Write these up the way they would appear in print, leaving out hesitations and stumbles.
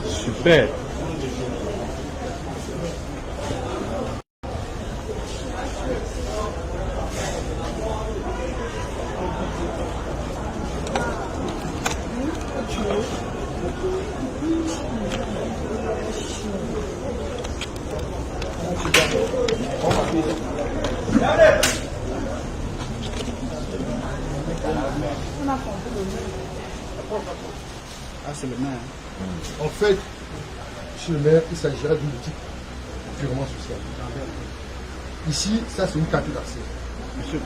Super. Ah, c'est le maire. En fait, chez le maire, il s'agira d'une boutique purement sociale. Ici, ça c'est une carte d'accès. Monsieur,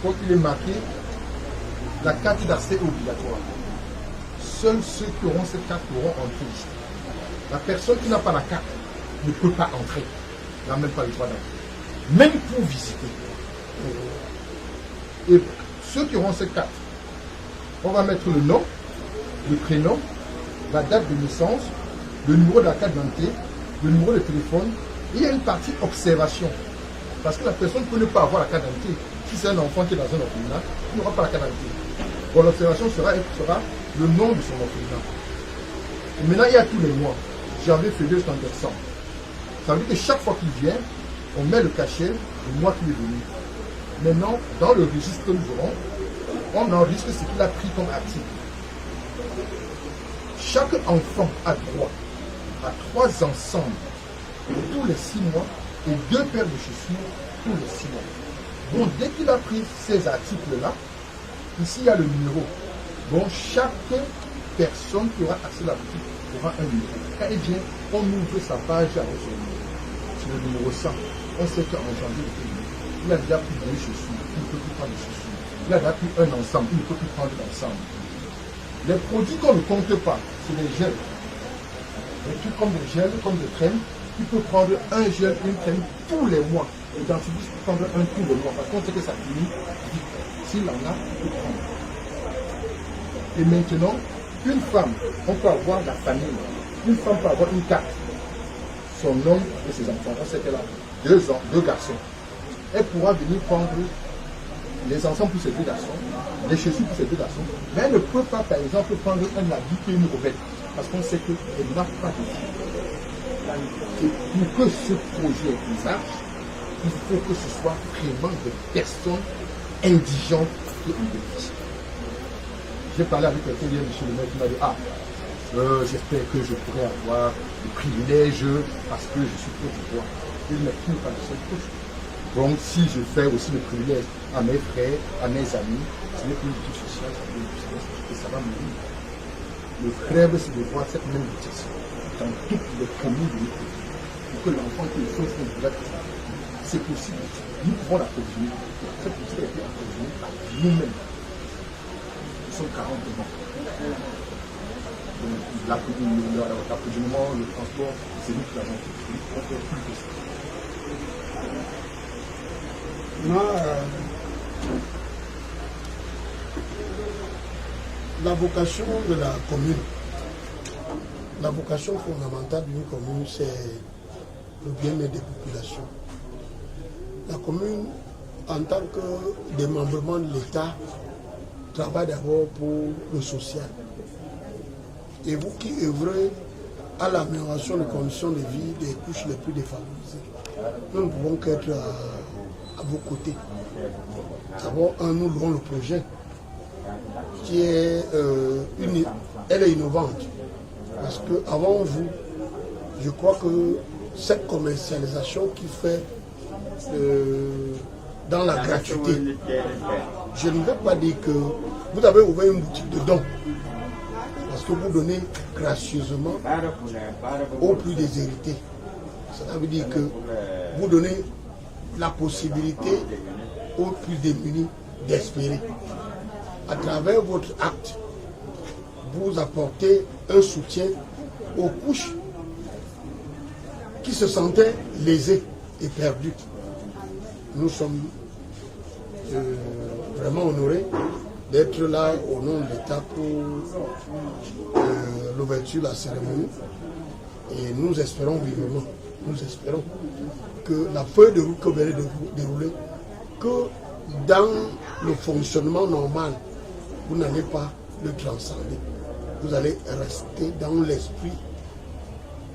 quand il est marqué, la carte d'accès est obligatoire. Seuls ceux qui auront cette carte pourront entrer ici. La personne qui n'a pas la carte ne peut pas entrer. Il n'a même pas le droit d'entrer. Même pour visiter. Et ceux qui auront cette carte, on va mettre le nom, le prénom, la date de naissance, le numéro de la carte d'identité, le numéro de téléphone. Et il y a une partie observation. Parce que la personne peut ne pas avoir la carte d'identité. Si c'est un enfant qui est dans un orphelinat, il n'aura pas la carte d'identité. Bon, l'observation sera le nom de son orphelinat. Et maintenant, il y a tous les mois. Janvier, février jusqu'en décembre. Ça veut dire que chaque fois qu'il vient, on met le cachet du mois qu'il est venu. Maintenant, dans le registre que nous aurons, on enregistre ce qu'il a pris comme article. Chaque enfant a droit à 3 ensembles tous les 6 mois et 2 paires de chaussures tous les 6 mois. Bon, dès qu'il a pris ces articles-là, ici il y a le numéro. Bon, chaque personne qui aura accès à la boutique aura un numéro. Quand il vient, on ouvre sa page avec son numéro. C'est le numéro 100. On sait qu'en janvier, il a déjà pris 2 chaussures, il ne peut plus prendre de chaussures. Il a déjà pris un ensemble, il ne peut plus prendre l'ensemble. Les produits qu'on ne compte pas, c'est les gels. Les trucs comme des gels, comme des crèmes, il peut prendre un gel, une crème tous les mois. Et dans ce bus, il peut prendre un tous les mois. Par contre, c'est que ça finit vite. S'il en a, il peut prendre. Et maintenant, une femme, on peut avoir la famille. Une femme peut avoir une carte. Son homme et ses enfants. On sait qu'elle a 2 garçons. Elle pourra venir prendre les ensembles pour ses 2 garçons, les chaussures pour ses 2 garçons, mais elle ne peut pas, par exemple, prendre un habit et une rebelle, parce qu'on sait qu'elle n'a pas de vie. Et pour que ce projet marche, il faut que ce soit vraiment des personnes indigentes qui en bénéficient. J'ai parlé avec quelqu'un hier, M. le maire, qui m'a dit, j'espère que je pourrai avoir des privilèges parce que je suis pro pouvoir. Il ne n'est pas le seul proche. Donc, si je fais aussi le privilège à mes frères, à mes amis, ce n'est plus une boutique sociale, et ça va mourir. Le rêve, c'est de voir cette même boutique dans toutes les communes de notre pays. Pour que l'enfant qui est faux, c'est possible. Nous pouvons l'approvisionner. Cette boutique a été approvisionnée par nous-mêmes. Nous sommes 40 ans. L'approvisionnement, le transport, c'est nous qui l'avons fait. On fait plus que ça. La vocation de la commune, la vocation fondamentale d'une commune, c'est le bien-être des populations. La commune, en tant que démembrement de l'État, travaille d'abord pour le social. Et vous qui œuvrez à l'amélioration des conditions de vie des couches les plus défavorisées, nous ne pouvons qu'être à vos côtés. D'abord, nous louons le projet qui est, elle est innovante. Parce qu'avant vous, je crois que cette commercialisation qui fait dans la gratuité, je ne vais pas dire que vous avez ouvert une boutique de dons. Parce que vous donnez gracieusement aux plus déshérités. Ça veut dire que vous donnez la possibilité aux plus démunis d'espérer. À travers votre acte, vous apportez un soutien aux couches qui se sentaient lésées et perdues. Nous sommes vraiment honorés d'être là au nom de l'État pour l'ouverture de la cérémonie et nous espérons vivement nous espérons que la feuille de route que vous allez dérouler, que dans le fonctionnement normal, vous n'allez pas le transcender. Vous allez rester dans l'esprit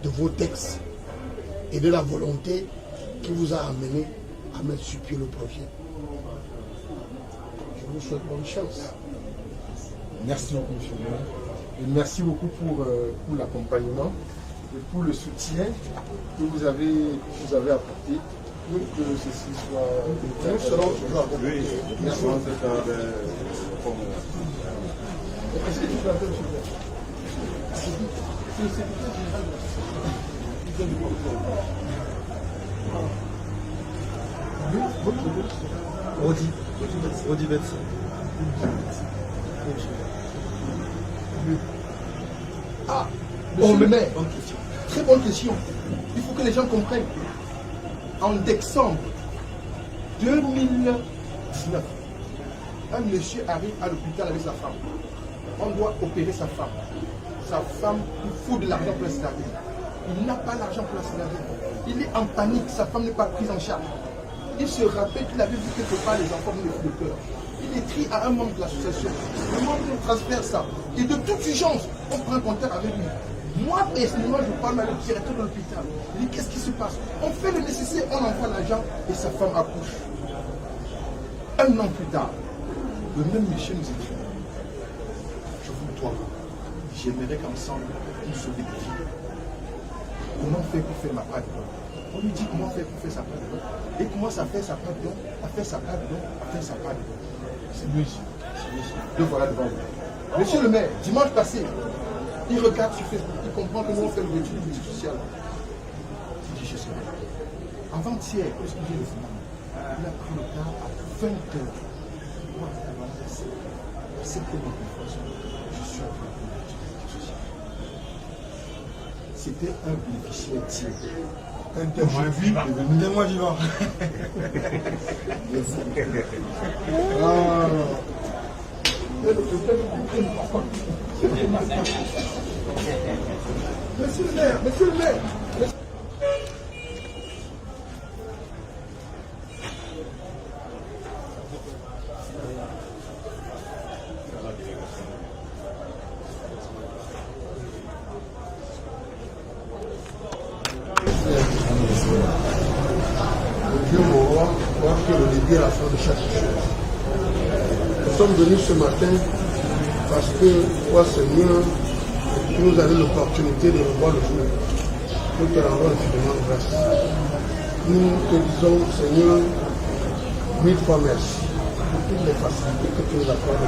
de vos textes et de la volonté qui vous a amené à mettre sur pied le projet. Je vous souhaite bonne chance. Merci beaucoup, monsieur le maire. Et merci beaucoup pour l'accompagnement et pour le soutien que vous avez apporté pour que ceci soit... Nous serons toujours à vos côtés. Merci. Est-ce que tu peux appeler monsieur le maire? C'est le secrétaire général du conseil. Rodi Betson. Ah, monsieur le maire, très bonne question. Il faut que les gens comprennent. En décembre 2019, un monsieur arrive à l'hôpital avec sa femme. On doit opérer sa femme. Sa femme, il faut de l'argent pour la césarienne. Il n'a pas l'argent pour la césarienne. Il est en panique, sa femme n'est pas prise en charge. Il se rappelle qu'il avait vu quelque part les enfants venus de cœur. Il écrit à un membre de l'association. Le membre nous transfère ça. Et de toute urgence, on prend contact avec lui. Moi, personnellement, je parle avec le directeur de l'hôpital. Il dit, qu'est-ce qui se passe? On fait le nécessaire, on envoie l'argent et sa femme accouche. Un an plus tard, le même monsieur nous écrit. Je vous dois. J'aimerais qu'ensemble, nous sauvions des vies. Comment faire pour faire ma part de don? On lui dit comment faire pour faire sa part de don. Et comment ça fait sa part de don, à faire sa part de don, à faire sa part de don. C'est lui ici. Le voilà devant vous. Monsieur le maire, dimanche passé, il regarde sur Facebook, il comprend que nous on fait le retour du politique social. Il dit, je sais pas. Avant-hier, lorsqu'il vient de finir, il a pris le temps à 20h. Moi, c'est comment je suis en train de politique sociale. C'était un bénéficiaire tiers. Un témoin vivant. Un témoin vivant. Monsieur le maire, monsieur le maire. Dieu mon roi, voir que le début à la fin de chaque chose. Nous sommes venus ce matin parce que, toi Seigneur, tu nous as donné l'opportunité de revoir le jour. Nous te rendons infiniment grâce. Nous te disons, Seigneur, 1000 fois merci pour toutes les facilités que tu nous accordes.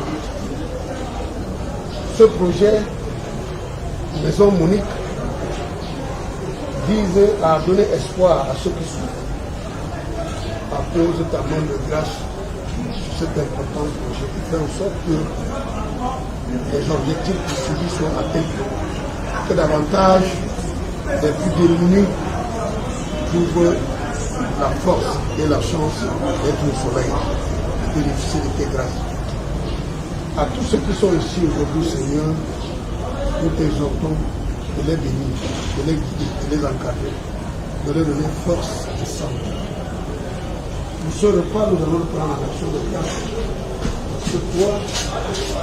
Ce projet, Maison Monique, vise à donner espoir à ceux qui souffrent. Appose ta main de grâce sur cet important projet qui fait en sorte que les objectifs poursuivis soient atteints, que davantage les plus démunis trouvent la force et la chance d'être au soleil, de bénéficier de tes grâces. À tous ceux qui sont ici aujourd'hui, Seigneur, nous t'exhortons de les bénir, de les guider, de les encadrer, de leur donner force et santé. Pour ce repas, nous allons prendre en action de grâce. Parce que toi,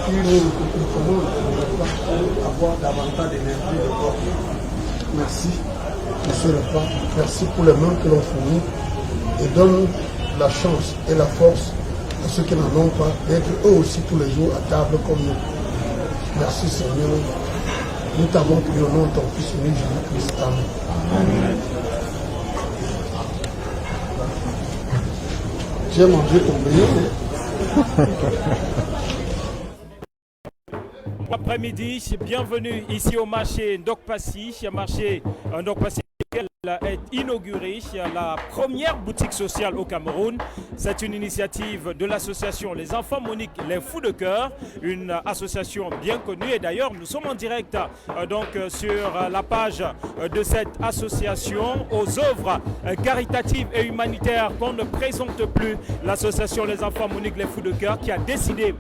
tu nous commandes pour avoir davantage d'énergie de corps. Merci pour ce repas. Merci pour les mains que l'on fournit. Et donne la chance et la force à ceux qui n'en ont pas d'être eux aussi tous les jours à table comme nous. Merci Seigneur. Nous t'avons prié au nom de ton Fils unique Jésus-Christ. Amen. J'ai mangé ton meilleur. Bon après-midi, bienvenue ici au marché Ndokpassi. Marché Ndokpassi est inauguré la première boutique sociale au Cameroun. C'est une initiative de l'association Les Enfants Monique Les Fous de Cœur, une association bien connue. Et d'ailleurs, nous sommes en direct sur la page de cette association aux œuvres caritatives et humanitaires qu'on ne présente plus. L'association Les Enfants Monique Les Fous de Cœur qui a décidé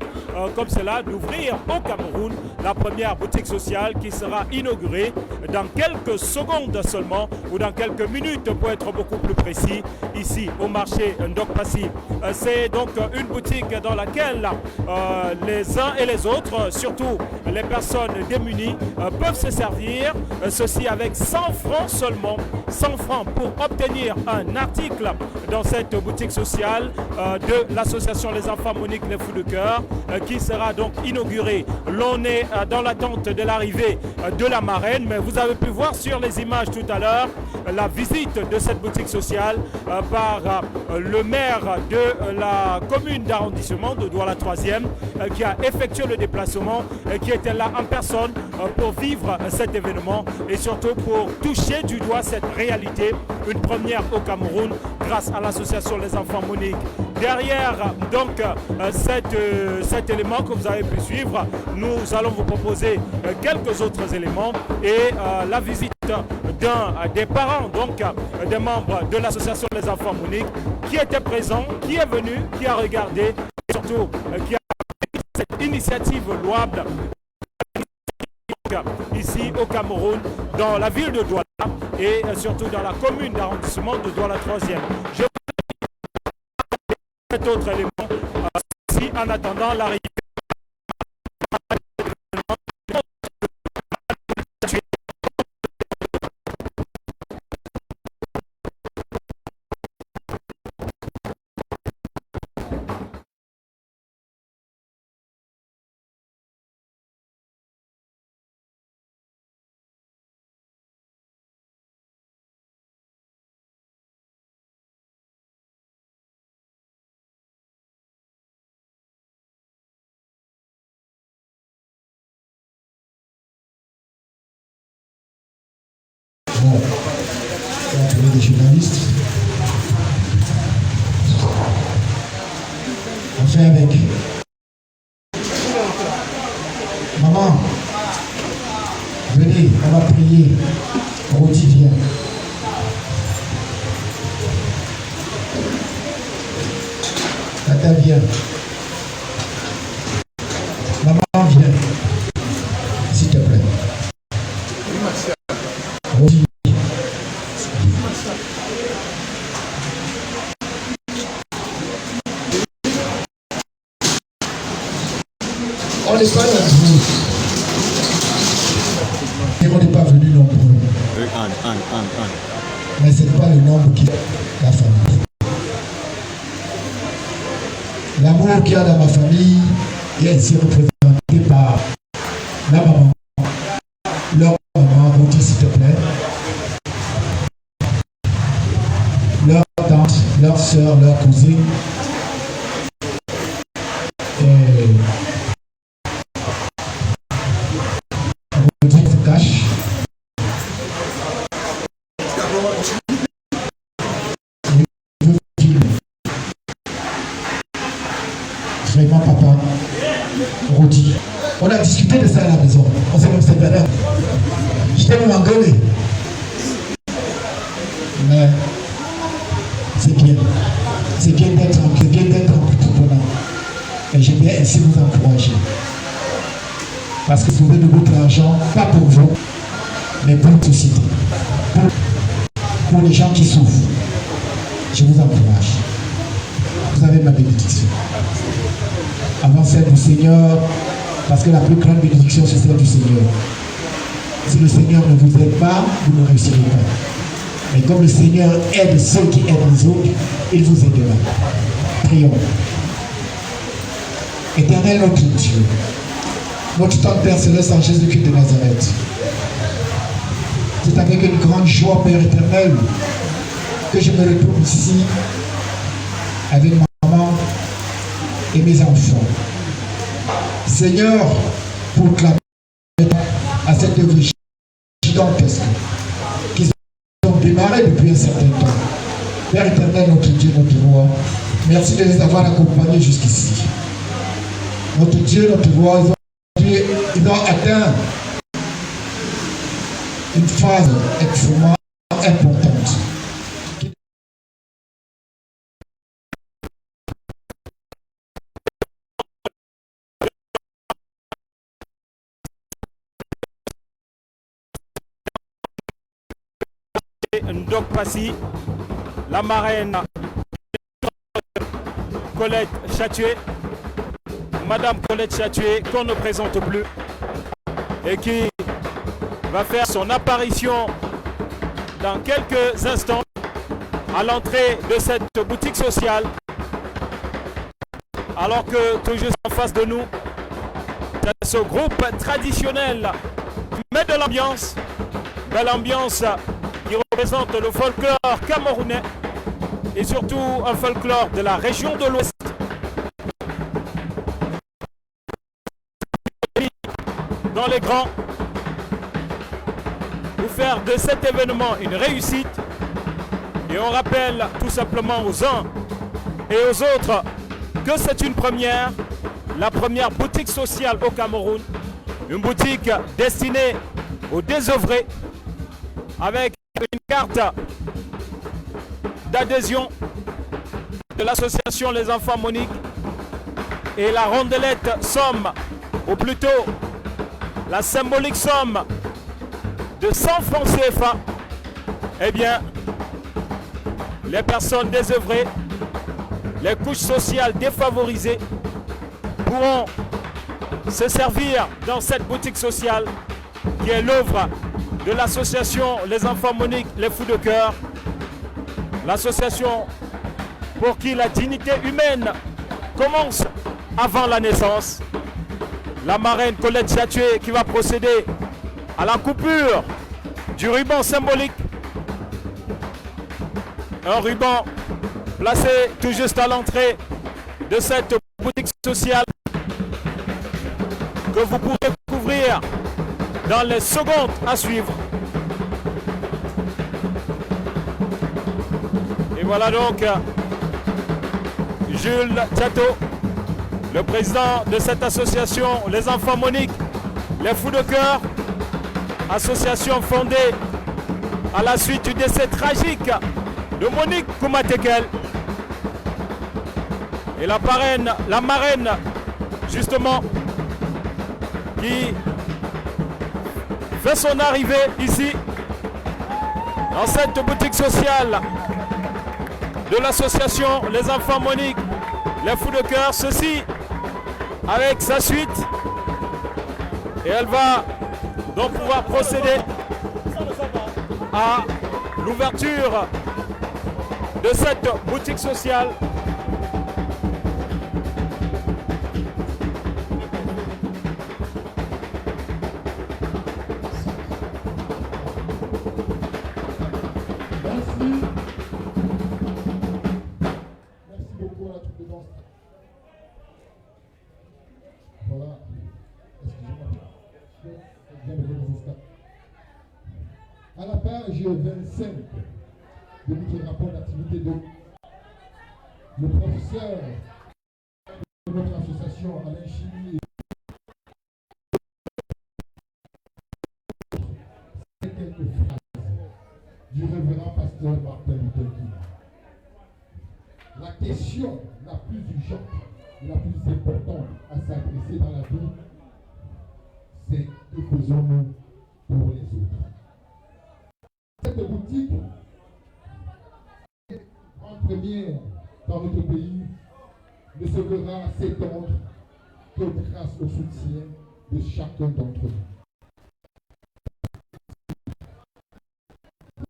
comme cela d'ouvrir au Cameroun la première boutique sociale qui sera inaugurée dans quelques secondes seulement ou dans dans quelques minutes pour être beaucoup plus précis, ici au marché Ndok Passy. C'est donc une boutique dans laquelle les uns et les autres, surtout les personnes démunies, peuvent se servir, ceci avec 100 francs seulement, 100 francs pour obtenir un article dans cette boutique sociale de l'association Les Enfants Monique Les Fous de Cœur qui sera donc inaugurée. L'on est dans l'attente de l'arrivée de la marraine, mais vous avez pu voir sur les images tout à l'heure la visite de cette boutique sociale par le maire de la commune d'arrondissement de Douala 3e qui a effectué le déplacement, qui était là en personne pour vivre cet événement et surtout pour toucher du doigt cette réalité, une première au Cameroun grâce à l'association Les Enfants Monique. Derrière donc cet élément que vous avez pu suivre, nous allons vous proposer quelques autres éléments et la visite d'un des parents, donc des membres de l'association Les Enfants Monique qui était présent, qui est venu, qui a regardé et surtout qui a cette initiative louable ici au Cameroun, dans la ville de Douala et surtout dans la commune d'arrondissement de Douala 3e. Je vous cet autre élément ici en attendant l'arrivée. Bon, on va trouver des journalistes. On fait avec. Maman, venez, on va prier. Roti vient. Tata vient. Maman vient. S'il te plaît. Roti. On n'est pas nombreux. Et on n'est pas venu nombreux. Mais ce n'est pas le nombre qui est la famille. L'amour qu'il y a dans ma famille est ici représenté par la maman. Leur maman, Roti s'il te plaît. Leur tante, leur soeur, leur cousine. Et Roti se cache. Vraiment, papa, Roti. On a discuté de ça à la maison. On s'est même séparés. Je t'ai même engueulé. Mais c'est bien. C'est bien d'être entreprenant. Et j'aime bien ainsi vous encourager. Parce que vous avez de votre argent, pas pour vous, mais pour la société. Pour les gens qui souffrent. Je vous encourage. Vous avez ma bénédiction. Avant celle du Seigneur, parce que la plus grande bénédiction, c'est celle du Seigneur. Si le Seigneur ne vous aide pas, vous ne réussirez pas. Mais comme le Seigneur aide ceux qui aident les autres, il vous aidera. Prions. Éternel notre Dieu, notre Tante Père Céleste en Jésus-Christ de Nazareth, c'est avec une grande joie, Père éternel, que je me retrouve ici avec ma maman et mes enfants. Seigneur, pour clamer à cette œuvre gigantesque qui sont démarrées depuis un certain temps. Père éternel, notre Dieu, notre roi, merci de les avoir accompagnés jusqu'ici. Notre Dieu, notre roi, ils ont atteint une phase extrêmement importante. Ndokpassi, la marraine Colette Chatué, Madame Colette Chatué, qu'on ne présente plus, et qui va faire son apparition dans quelques instants à l'entrée de cette boutique sociale. Alors que tout juste en face de nous, ce groupe traditionnel qui met de l'ambiance, belle ambiance qui représente le folklore camerounais et surtout un folklore de la région de l'Ouest. Dans les grands, pour faire de cet événement une réussite, et on rappelle tout simplement aux uns et aux autres que c'est une première, la première boutique sociale au Cameroun, une boutique destinée aux désœuvrés avec une carte d'adhésion de l'association Les Enfants Monique et la rondelette somme, ou plutôt la symbolique somme de 100 francs CFA. Eh bien, les personnes désœuvrées, les couches sociales défavorisées pourront se servir dans cette boutique sociale qui est l'œuvre de l'association Les Enfants Monique, les Fous de Cœur, l'association pour qui la dignité humaine commence avant la naissance. La marraine Colette Chatué qui va procéder à la coupure du ruban symbolique. Un ruban placé tout juste à l'entrée de cette boutique sociale que vous pourrez découvrir dans les secondes à suivre. Et voilà donc Jules Tchato, le président de cette association Les Enfants Monique, les Fous de Cœur, association fondée à la suite du décès tragique de Monique Koumatekel. Et la marraine, justement, qui fait son arrivée ici, dans cette boutique sociale de l'association Les Enfants Monique, les Fous de Cœur, ceci avec sa suite. Et elle va donc pouvoir procéder à l'ouverture de cette boutique sociale. Voilà. À la page 25 de notre rapport d'activité de le professeur de notre association Alain Chimie et quelques phrases du révérend pasteur Martin Luther King. La question la plus urgente et la plus importante à s'adresser dans la vie, c'est que faisons-nous pour les autres. Cette boutique, en première dans notre pays, ne se verra s'étendre que grâce au soutien de chacun d'entre nous.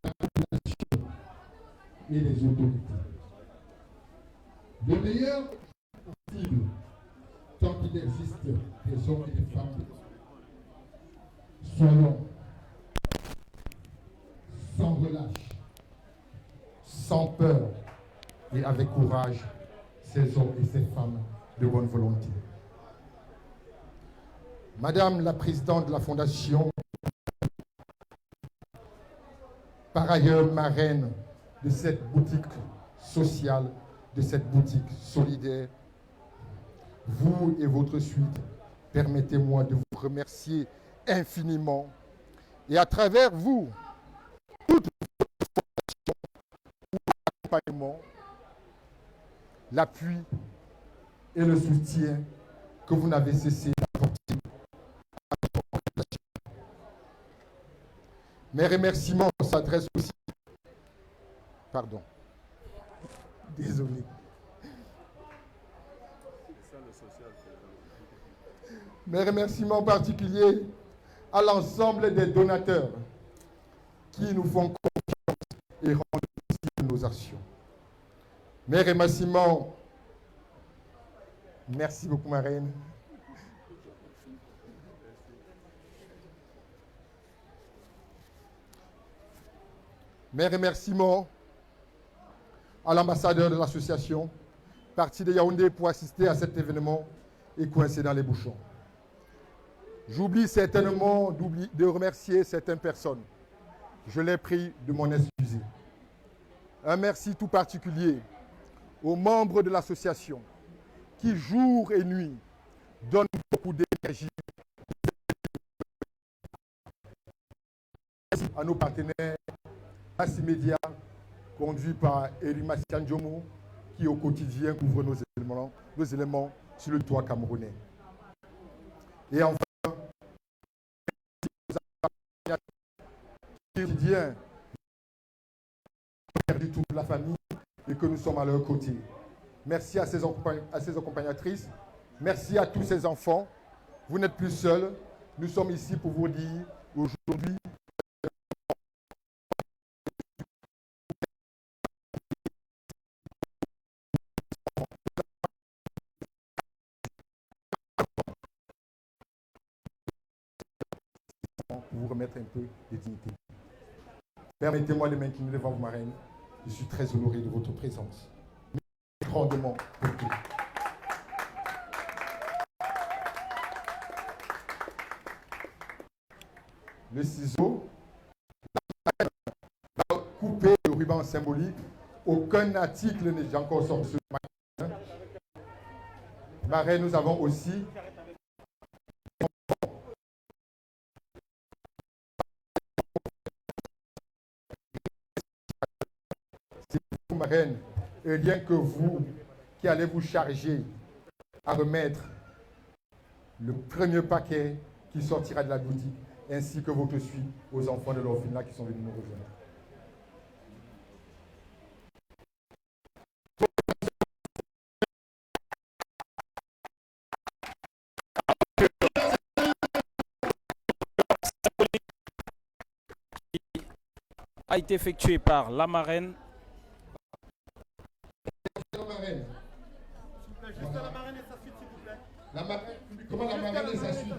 La population et les autorités. Le meilleur possible, tant qu'il existe des hommes et des femmes, soyons sans relâche, sans peur et avec courage, ces hommes et ces femmes de bonne volonté. Madame la présidente de la Fondation, par ailleurs marraine de cette boutique sociale, de cette boutique solidaire, vous et votre suite, permettez-moi de vous remercier infiniment et à travers vous, toute l'accompagnement, l'appui et le soutien que vous n'avez cessé d'apporter à notre organisation. Mes remerciements s'adressent aussi Pardon. Désolé. Mes remerciements particuliers à l'ensemble des donateurs qui nous font confiance et rendent possible nos actions. Mes remerciements, merci beaucoup ma reine. Mes remerciements à l'ambassadeur de l'association, parti de Yaoundé pour assister à cet événement et coincé dans les bouchons. J'oublie certainement de remercier certaines personnes. Je les prie de m'en excuser. Un merci tout particulier aux membres de l'association qui, jour et nuit, donnent beaucoup d'énergie. À nos partenaires immédiats, conduits par Erima Siandjomo, qui au quotidien couvre nos éléments sur le toit camerounais. Et enfin, quotidien perdu toute la famille et que nous sommes à leur côté. Merci à ces accompagnatrices, merci à tous ces enfants. Vous n'êtes plus seuls. Nous sommes ici pour vous dire aujourd'hui pour vous remettre un peu de dignité. Permettez-moi de m'incliner devant vous, ma reine. Je suis très honoré de votre présence. Merci grandement pour tout. Le ciseau va couper le ruban symbolique. Aucun article n'est encore sorti ce matin. Ma reine, nous avons aussi ma reine, et rien que vous qui allez vous charger à remettre le premier paquet qui sortira de la boutique, ainsi que votre suite aux enfants de l'orphelinat qui sont venus nous rejoindre. A été effectué par la marraine. Juste la marraine et sa suite, s'il vous plaît. La marraine, comment la marraine et sa suite?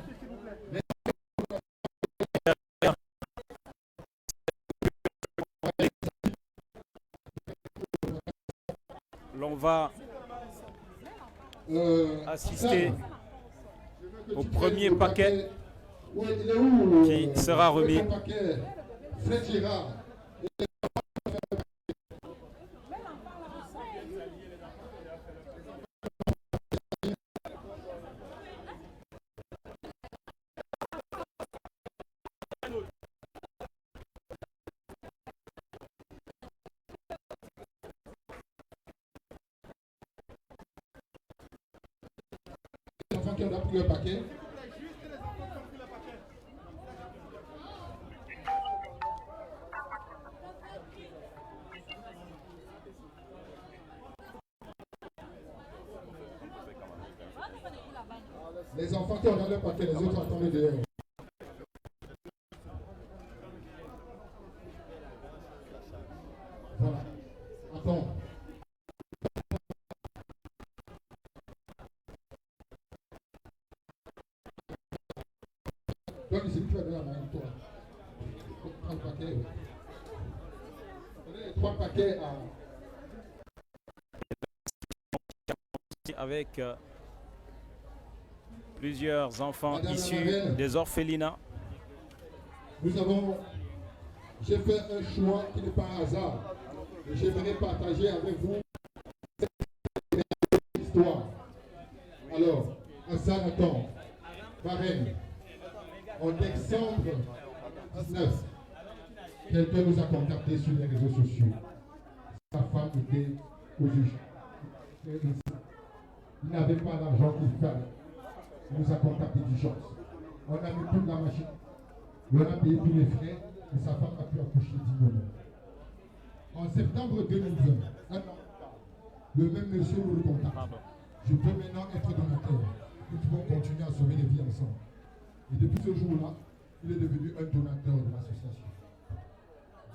L'on va assister au premier paquet qui sera remis. Qui ont pris le paquet. Les enfants qui ont dans le paquet, les autres attendent dehors. Voilà. Attends. Donc, c'est lui qui va donner la main, toi. Prends le paquet. Donnez les 3 paquets à. Avec plusieurs enfants issus des orphelinats. J'ai fait un choix qui n'est pas un hasard. Et j'aimerais partager avec vous cette histoire. Alors, Hassan attend, marraine, en décembre 19, quelqu'un nous a contacté sur les réseaux sociaux. Sa femme était au juge. Il n'avait pas l'argent qu'il fallait. Il nous a contacté d'urgence. On a mis toute la machine. On a payé tous les frais et sa femme a pu accoucher dignement. En septembre 2020, un an plus tard, le même monsieur nous recontacte. Je peux maintenant être donateur. Nous pouvons continuer à sauver les vies ensemble. Et depuis ce jour-là, il est devenu un donateur de l'association.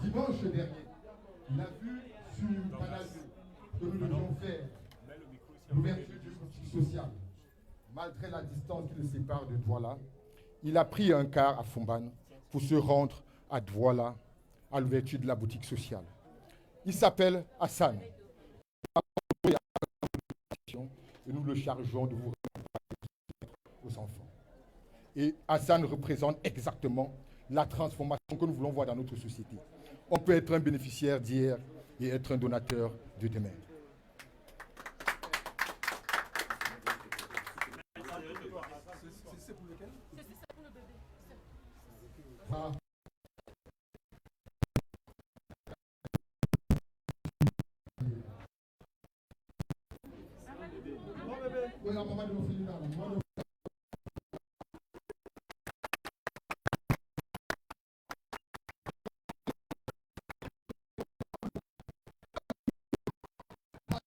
Dimanche dernier, il a vu sur Canal 2 que nous devions faire l'ouverture du boutique social. Malgré la distance qui le sépare de Douala, il a pris un car à Fombane pour se rendre à Douala à l'ouverture de la boutique sociale. Il s'appelle Hassan. Et nous le chargeons de vous rendre aux enfants. Et Hassan représente exactement la transformation que nous voulons voir dans notre société. On peut être un bénéficiaire d'hier et être un donateur de demain. C'est pour lequel? C'est pour le bébé. Ah. Oui, la maman de mon fils là.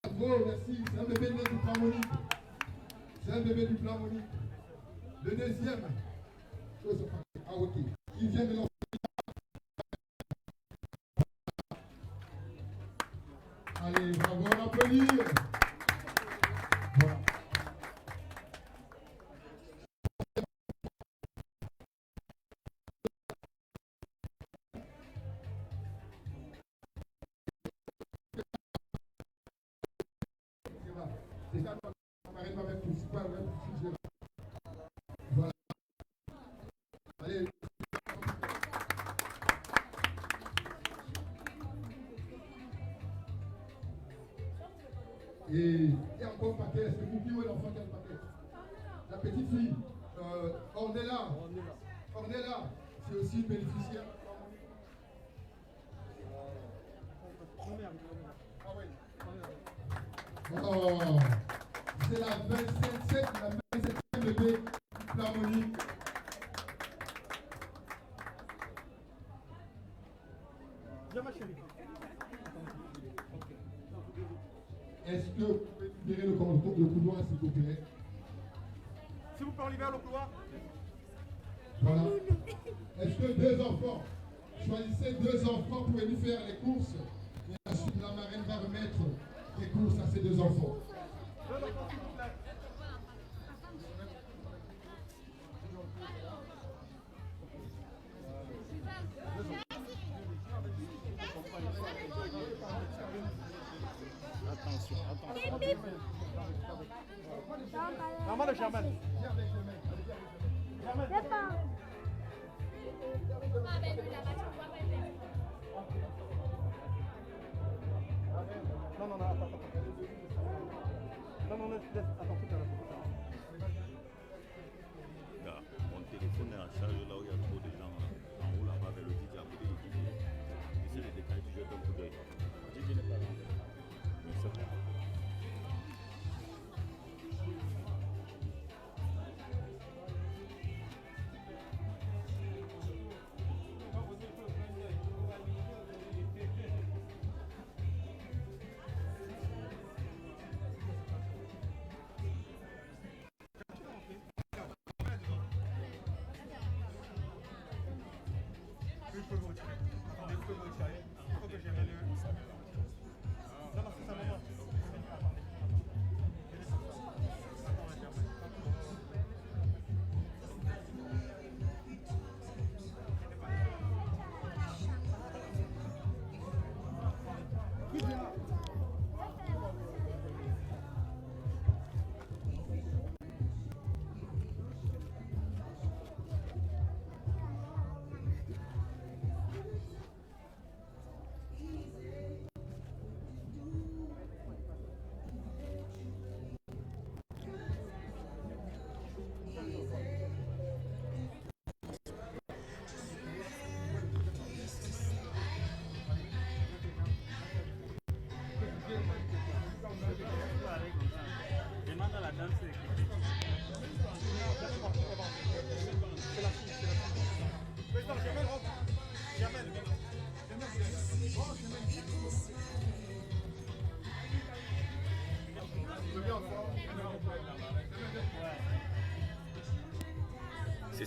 Bravo, merci. C'est un bébé né du plan Monique. C'est un bébé du plan Monique. Le deuxième. Ah, ok. Il vient de l'enfant. Allez, bravo, on applaudit. Voilà. C'est ça, Marine va mettre tout super, voilà. Allez. Et encore un paquet, c'est pour qui où est l'enfant qui a le paquet? La petite fille, Ornella, c'est aussi une bénéficiaire. Ah oui. Oh, c'est la 27e bébé du plan Monique. Viens ma chérie. Est-ce que vous pouvez libérer le couloir, s'il vous plaît? S'il vous plaît, on libère le couloir. Voilà. Est-ce que deux enfants, choisissez deux enfants pour venir faire les courses et ensuite la marraine va remettre les courses à ces deux enfants. Deux enfants, s'il vous plaît. Attention. Maman de Germaine. Non, attends. Non, laisse, attends, tout à l'heure. Mon téléphone est en charge là où il y a trop de gens. En haut là-bas vers le DJ à côté du DJ. J'essaie de décaler du jeu d'un coup d'œil. DJ n'est pas là. Mais c'est bon.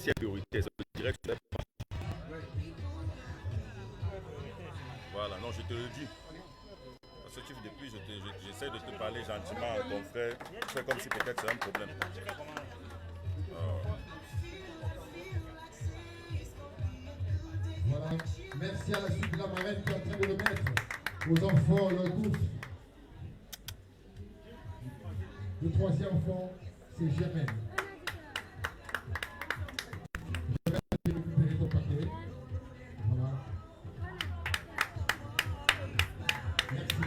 s'il y a priorité, ça veut dire que voilà, non, je te le dis. Parce que depuis, j'essaie de te parler gentiment à ton frère. Fais comme si peut-être c'est un problème. Voilà. Merci à la suite de la marraine qui est en train de le mettre aux enfants, leur groupe. Le troisième enfant, c'est Germaine. Germaine, tu peux récupérer ton paquet. Voilà. Merci.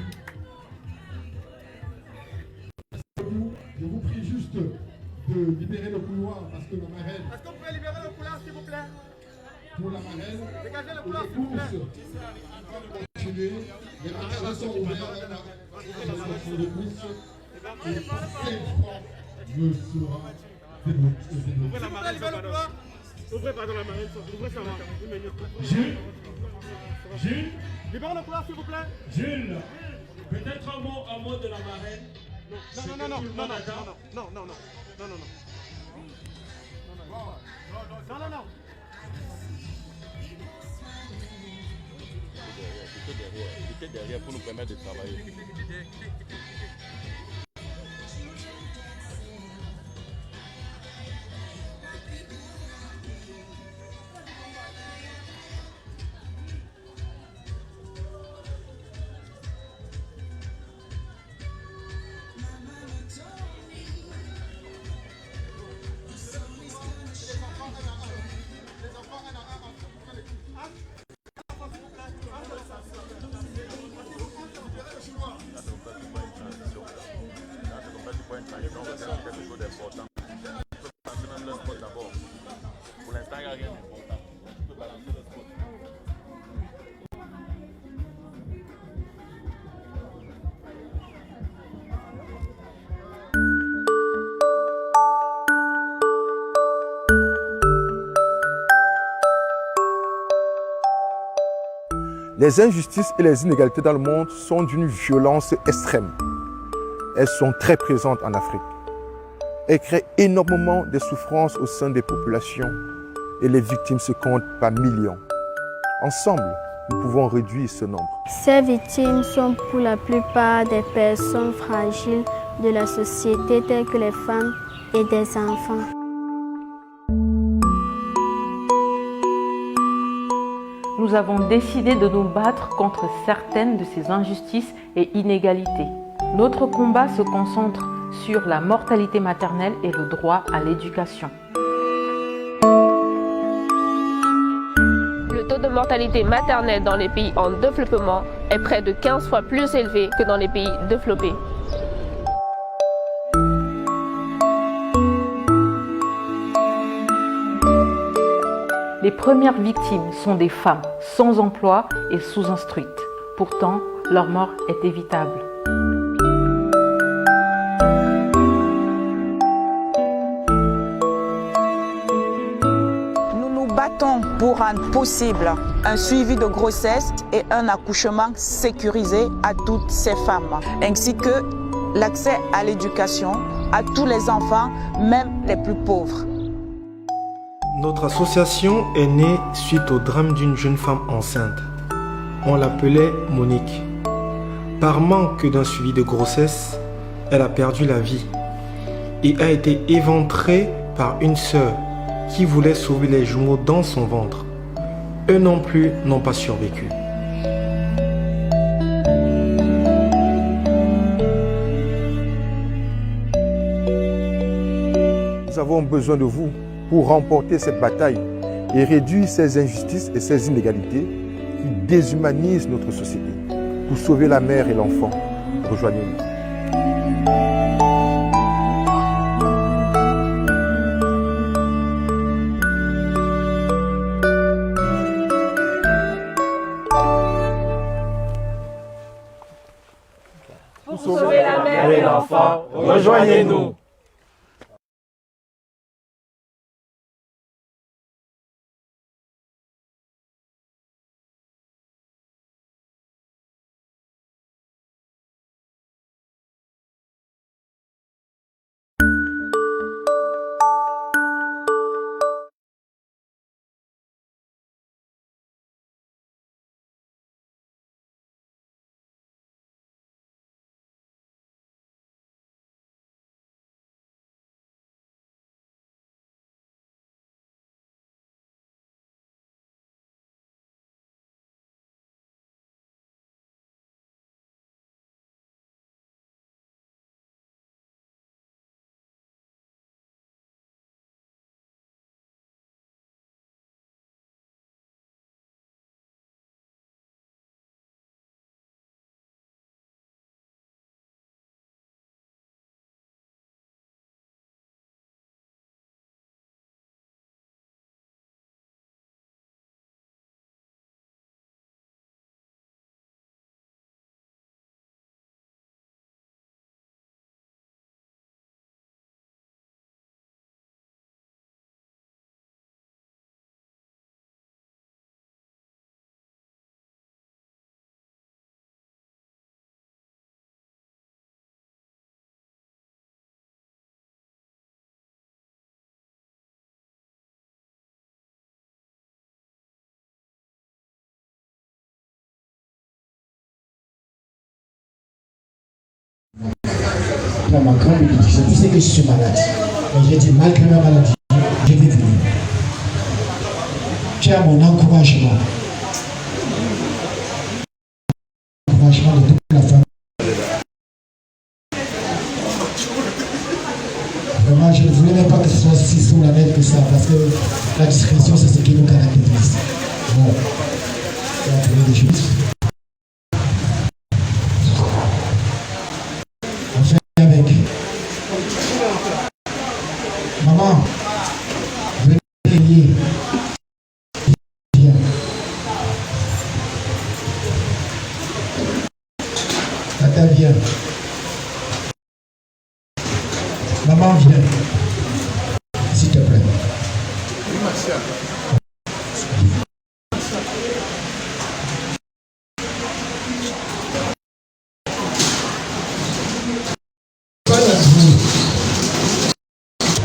Je vous prie juste de libérer le couloir parce que la marraine. Est-ce que vous pouvez libérer le couloir, s'il vous plaît? Pour la marraine, Dégagez le pour couloir, les s'il vous plaît. courses, continuer. Les magasins sont ouverts. Les courses. Et 5 francs me sera débloqué. Ouvrez la marraine, ouvrez pardon la marraine, ouvrez ça. Jules, Jules, Libérez le couloir, s'il vous plaît. Jules, peut-être un mot de la marraine. Non. J'étais derrière pour nous permettre de travailler. Pour l'instant, il n'y a rien d'important. Tu peux balancer le spot. Les injustices et les inégalités dans le monde sont d'une violence extrême. Elles sont très présentes en Afrique. Elles créent énormément de souffrances au sein des populations et les victimes se comptent par millions. Ensemble, nous pouvons réduire ce nombre. Ces victimes sont pour la plupart des personnes fragiles de la société telles que les femmes et des enfants. Nous avons décidé de nous battre contre certaines de ces injustices et inégalités. Notre combat se concentre sur la mortalité maternelle et le droit à l'éducation. Le taux de mortalité maternelle dans les pays en développement est près de 15 fois plus élevé que dans les pays développés. Les premières victimes sont des femmes sans emploi et sous-instruites. Pourtant, leur mort est évitable. Nous nous battons pour rendre possible un suivi de grossesse et un accouchement sécurisé à toutes ces femmes, ainsi que l'accès à l'éducation à tous les enfants, même les plus pauvres. Notre association est née suite au drame d'une jeune femme enceinte. On l'appelait Monique. Par manque d'un suivi de grossesse, elle a perdu la vie et a été éventrée par une sœur qui voulait sauver les jumeaux dans son ventre. Eux non plus n'ont pas survécu. Nous avons besoin de vous pour remporter cette bataille et réduire ces injustices et ces inégalités qui déshumanisent notre société. Pour sauver la mère et l'enfant, rejoignez-nous. Pour sauver la mère et l'enfant, rejoignez-nous. dans ma grande bénédiction. Tu sais que je suis malade. Et j'ai dit, malgré ma maladie, je vais venir. Tu as mon encouragement. Encouragement de toute la famille. Vraiment, je ne voulais même pas que ce soit si solennel que ça, parce que la discrétion, c'est ce qui nous caractérise. Bon, on va trouver des choses. On fait avec. Maman, venez prier. Viens. Tata, viens. Maman, viens. S'il te plaît.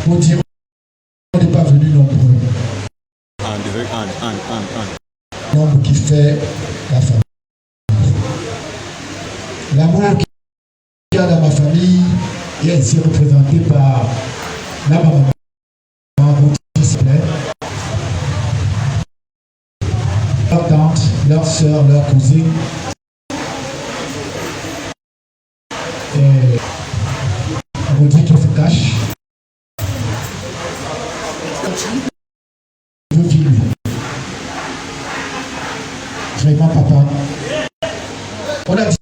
Pour dire qu'on n'est pas venu nombreux. Nombre qui fait la famille. L'amour qu'il y a dans ma famille est ainsi représenté par la maman, s'il vous plaît, leur tante, leur soeur, leur cousine. Et on dit qu'il se cache. Je veux vivre. Vraiment, papa. On a dit.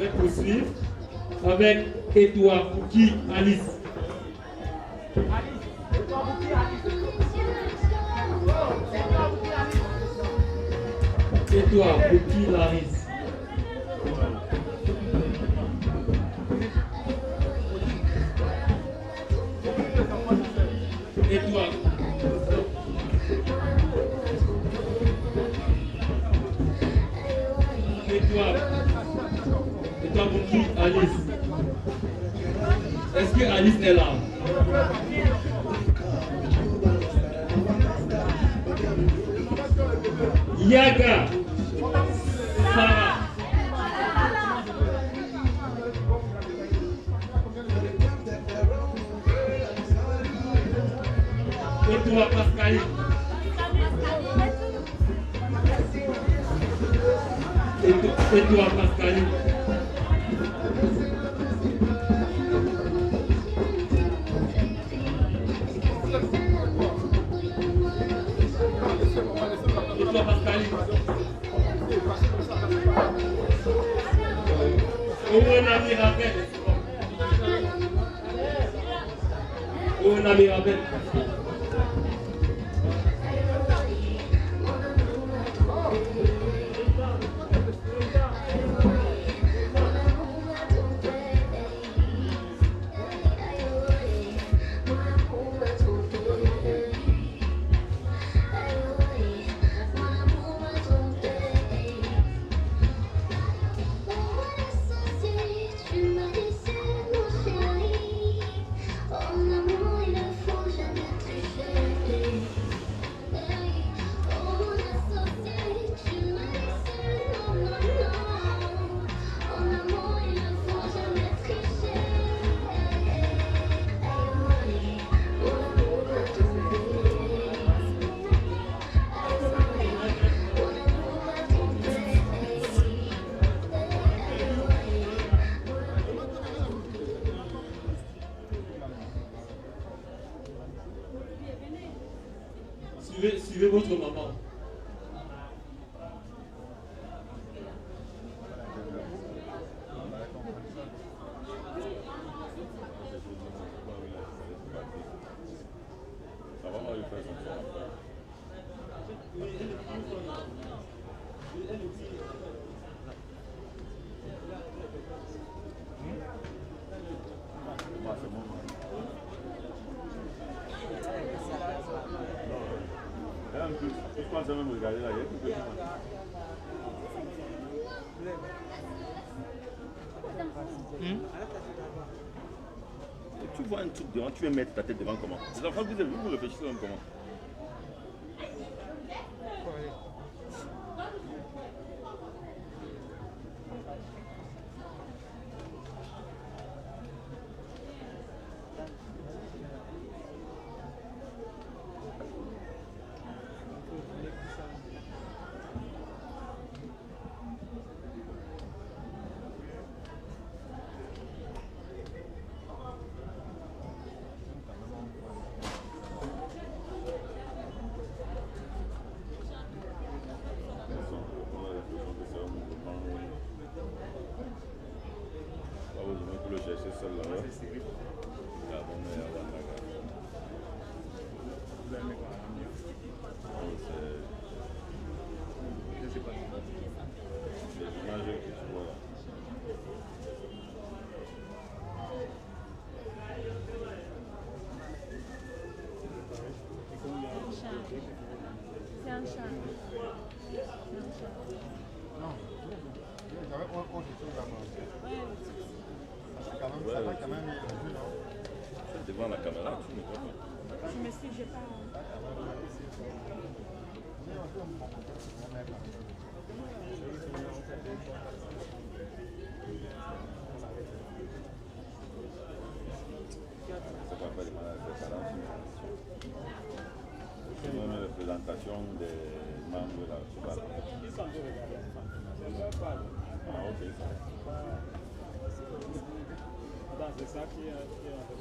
Je vais poursuivre avec Edouard Fouki Alice. Edouard Fouki Laris. Edouard. Edouard Fouki Alice. Est-ce que Alice est là? Yaga Sarah. Edouard Pascaline. Edouard Pascaline. Edouard Pascaline. Ounami Rabel. Ounami Rabel. Suivez votre maman. Je pense même regarder là, tu vois un truc devant, tu veux mettre ta tête devant comment? Les enfants, vous réfléchissez même comment? C'est un chat. Non, j'avais autre chose à manger. Ça va quand même vu, non? C'est devant la caméra, tu ne vois pas. Je me suis, j'ai pas. présentation des membres de la Chibala. Ils sont deux regardés. Ah, ok, ça va. Attends, c'est ça qui est en fait.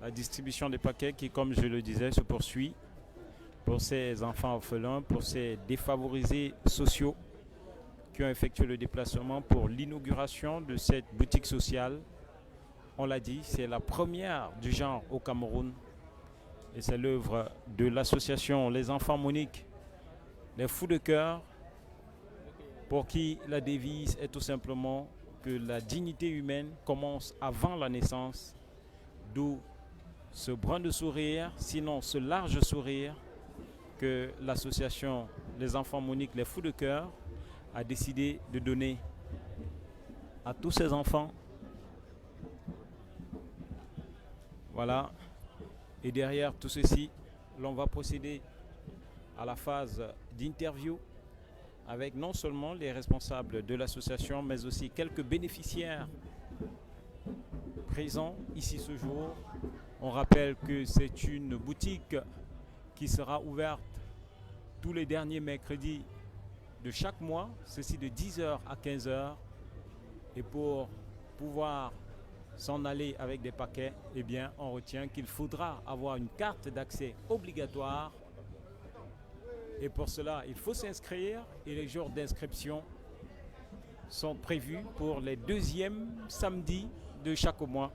La distribution des paquets qui, comme je le disais, se poursuit pour ces enfants orphelins, pour ces défavorisés sociaux qui ont effectué le déplacement pour l'inauguration de cette boutique sociale. On l'a dit, c'est la première du genre au Cameroun et c'est l'œuvre de l'association Les Enfants Monique, les Fous de Cœur, pour qui la devise est tout simplement que la dignité humaine commence avant la naissance, d'où ce brin de sourire, sinon ce large sourire que l'association Les Enfants Monique, les Fous de Cœur a décidé de donner à tous ces enfants. Voilà. Et derrière tout ceci, l'on va procéder à la phase d'interview avec non seulement les responsables de l'association, mais aussi quelques bénéficiaires présents ici ce jour. On rappelle que c'est une boutique qui sera ouverte tous les derniers mercredis de chaque mois, ceci de 10h à 15h. Et pour pouvoir s'en aller avec des paquets, eh bien, on retient qu'il faudra avoir une carte d'accès obligatoire. Et pour cela, il faut s'inscrire et les jours d'inscription sont prévus pour les deuxièmes samedis de chaque mois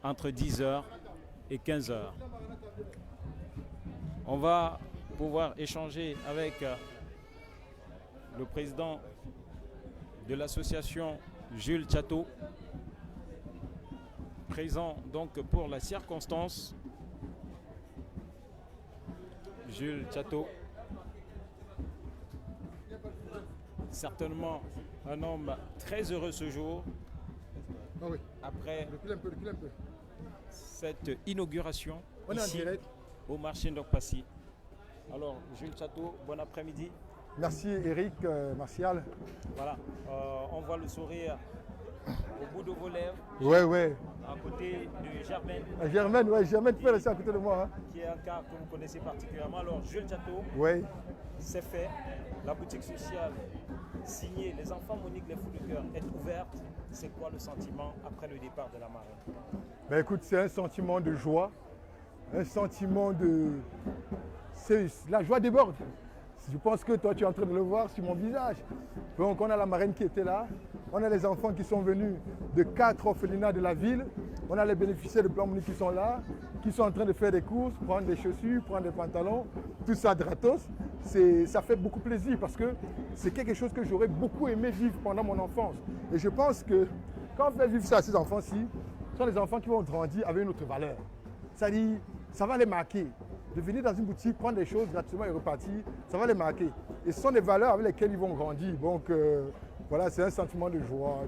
entre 10h et 15h. On va pouvoir échanger avec le président de l'association Jules Chateau, présent donc pour la circonstance. Jules Chateau, certainement un homme très heureux ce jour, après cette inauguration ici au marché Ndokpassi. Alors, Jules Chateau, bon après-midi. Merci Eric, Martial. Voilà, on voit le sourire au bout de vos lèvres. Ouais. À côté de Germaine. Germaine peut rester à côté de moi. Qui est un cas que vous connaissez particulièrement. Alors, Jules Chateau, c'est fait. La boutique sociale signée Les Enfants Monique, les Fous de Cœur est ouverte. C'est quoi le sentiment après le départ de la marraine? Écoute, c'est un sentiment de joie, un sentiment de... La joie déborde. Je pense que toi, tu es en train de le voir sur mon visage. Donc, on a la marraine qui était là. On a les enfants qui sont venus de 4 orphelinats de la ville. On a les bénéficiaires de Plan Monique qui sont là, qui sont en train de faire des courses, prendre des chaussures, prendre des pantalons, tout ça gratos. Ça fait beaucoup plaisir parce que c'est quelque chose que j'aurais beaucoup aimé vivre pendant mon enfance. Et je pense que quand on fait vivre ça à ces enfants-ci, ce sont des enfants qui vont grandir avec une autre valeur. C'est-à-dire, ça va les marquer. De venir dans une boutique, prendre des choses gratuitement et repartir, ça va les marquer. Et ce sont des valeurs avec lesquelles ils vont grandir. Donc voilà, c'est un sentiment de joie,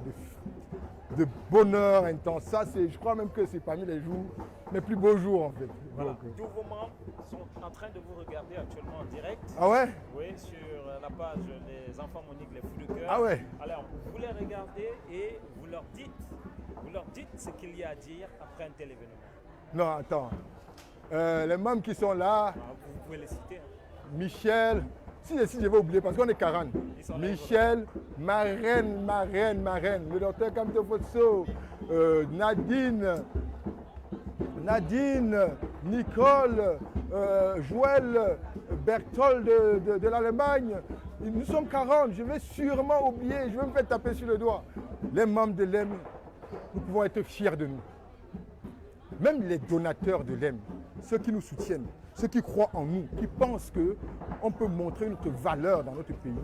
de bonheur intense. Ça, je crois même que c'est parmi les jours, les plus beaux jours en fait. Voilà. Donc, Tous vos membres sont en train de vous regarder actuellement en direct. Ah ouais? Oui, sur la page Les Enfants Monique, les Fous de Cœur. Ah ouais? Alors, vous les regardez et vous leur dites ce qu'il y a à dire après un tel événement. Non, attends. Les membres qui sont là, Vous pouvez les citer. Michel, si je vais oublier parce qu'on est 40. Michel, ma reine, le docteur Kamto Fotso, Nadine, Nicole, Joël, Berthold de l'Allemagne. Nous sommes 40, je vais sûrement oublier, je vais me faire taper sur le doigt. Les membres de l'EM, nous pouvons être fiers de nous. Même les donateurs de l'EM, ceux qui nous soutiennent, ceux qui croient en nous, qui pensent qu'on peut montrer notre valeur dans notre pays,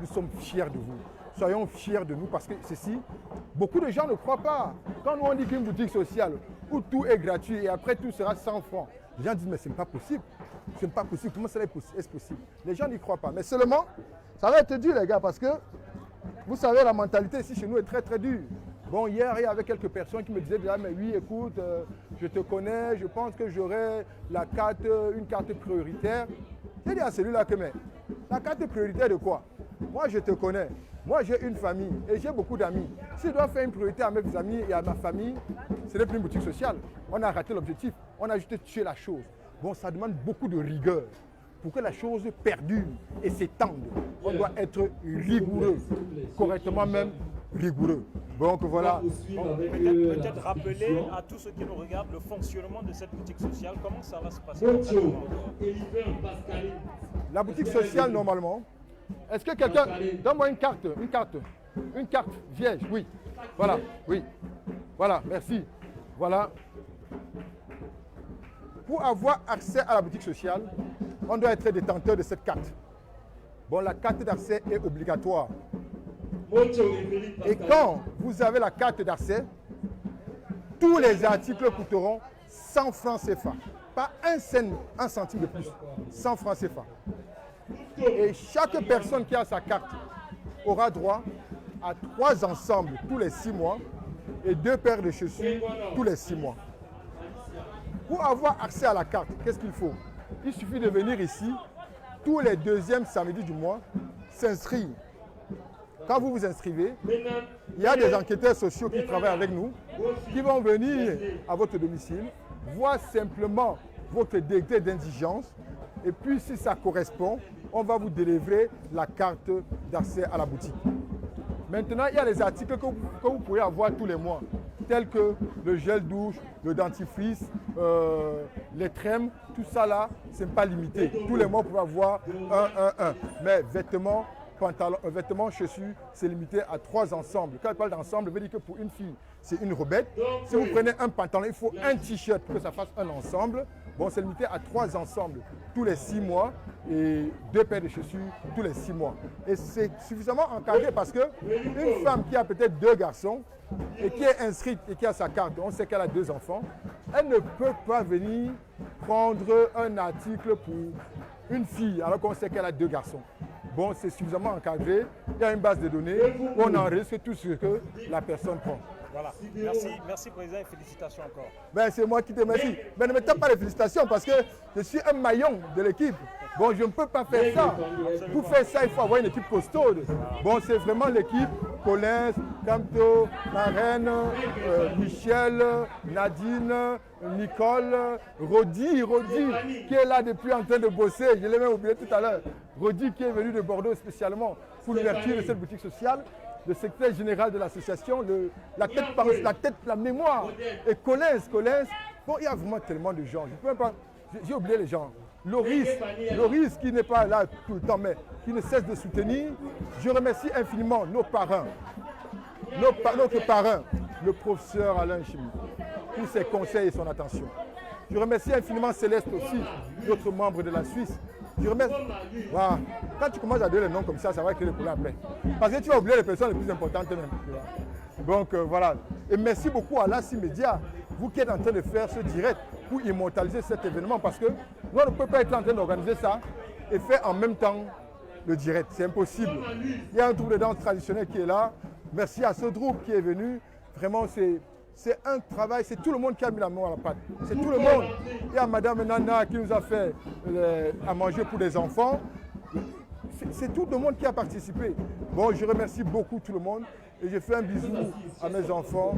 nous sommes fiers de vous. Soyons fiers de nous parce que ceci, beaucoup de gens ne croient pas. Quand nous on dit qu'une boutique sociale où tout est gratuit et après tout sera 100 francs, les gens disent mais ce n'est pas possible. Ce n'est pas possible. Comment cela est possible? Les gens n'y croient pas. Mais seulement, ça va être dur les gars parce que vous savez la mentalité ici chez nous est très très dure. Bon, hier, il y avait quelques personnes qui me disaient déjà, mais oui, écoute, je te connais, je pense que j'aurai une carte prioritaire. J'ai dit à celui-là que, mais la carte prioritaire de quoi? Moi, je te connais. Moi, j'ai une famille et j'ai beaucoup d'amis. Si je dois faire une priorité à mes amis et à ma famille, ce n'est plus une boutique sociale. On a raté l'objectif. On a juste tué la chose. Bon, ça demande beaucoup de rigueur. Pour que la chose perdure et s'étende, on doit être rigoureux, correctement même rigoureux. Donc voilà. Peut-être rappeler à tous ceux qui nous regardent le fonctionnement de cette boutique sociale, comment ça va se passer? La boutique sociale, normalement, est-ce que quelqu'un... Donne-moi une carte vierge, oui. Voilà, oui. Voilà, merci. Voilà. Pour avoir accès à la boutique sociale, on doit être détenteur de cette carte. Bon, la carte d'accès est obligatoire. Et quand vous avez la carte d'accès, tous les articles coûteront 100 francs CFA. Pas un centime de plus. 100 francs CFA. Et chaque personne qui a sa carte aura droit à 3 ensembles tous les 6 mois et 2 paires de chaussures tous les 6 mois. Pour avoir accès à la carte, qu'est-ce qu'il faut? Il suffit de venir ici tous les 2e samedis du mois, s'inscrire. Quand vous vous inscrivez, il y a des enquêteurs sociaux qui travaillent avec nous, qui vont venir à votre domicile, voir simplement votre degré d'indigence, et puis si ça correspond, on va vous délivrer la carte d'accès à la boutique. Maintenant, il y a les articles que vous pouvez avoir tous les mois, tels que le gel douche, le dentifrice, les crèmes, tout ça là, ce n'est pas limité. Tous les mois, vous pouvez avoir un. Mais vêtements, pantalon, vêtements, chaussures, c'est limité à 3 ensembles. Quand je parle d'ensemble, je veux dire que pour une fille, c'est une robette. Si vous prenez un pantalon, il faut un t-shirt pour que ça fasse un ensemble. Bon, c'est limité à 3 ensembles tous les 6 mois et 2 paires de chaussures tous les 6 mois. Et c'est suffisamment encadré parce qu'une femme qui a peut-être 2 garçons et qui est inscrite et qui a sa carte, on sait qu'elle a 2 enfants, elle ne peut pas venir prendre un article pour une fille alors qu'on sait qu'elle a 2 garçons. Bon, c'est suffisamment encadré. Il y a une base de données où on enregistre tout ce que la personne prend. Voilà. Merci Président et félicitations encore. Ben, c'est moi qui te remercie. Mais ne me tape pas les félicitations parce que je suis un maillon de l'équipe. Bon, je ne peux pas faire ça. Pour faire ça, il faut avoir une équipe costaude. Bon, c'est vraiment l'équipe Collins, Kamto, Marraine, Michel, Nadine, Nicole, Rodi qui est là depuis en train de bosser. Je l'ai même oublié tout à l'heure. Rodi qui est venu de Bordeaux spécialement pour l'ouverture de cette boutique sociale. Le secrétaire général de l'association, la mémoire. Et Collins, bon, il y a vraiment tellement de gens. J'ai oublié les gens. Loris qui n'est pas là tout le temps, mais qui ne cesse de soutenir. Je remercie infiniment nos parrains, notre parrain, le professeur Alain Chimie, pour ses conseils et son attention. Je remercie infiniment Céleste aussi, notre membre de la Suisse. Je remercie. Voilà. Quand tu commences à donner les noms comme ça, ça va créer des problèmes après. Parce que tu vas oublier les personnes les plus importantes même. Donc voilà. Et merci beaucoup à l'ACI Média, vous qui êtes en train de faire ce direct pour immortaliser cet événement. Parce que nous, on ne peut pas être en train d'organiser ça et faire en même temps le direct. C'est impossible. Il y a un groupe de danse traditionnelle qui est là. Merci à ce groupe qui est venu. Vraiment, c'est un travail, c'est tout le monde qui a mis la main à la pâte. C'est tout le monde. Il y a Madame Nana qui nous a fait à manger pour les enfants. C'est tout le monde qui a participé. Bon, je remercie beaucoup tout le monde et je fais un bisou à mes enfants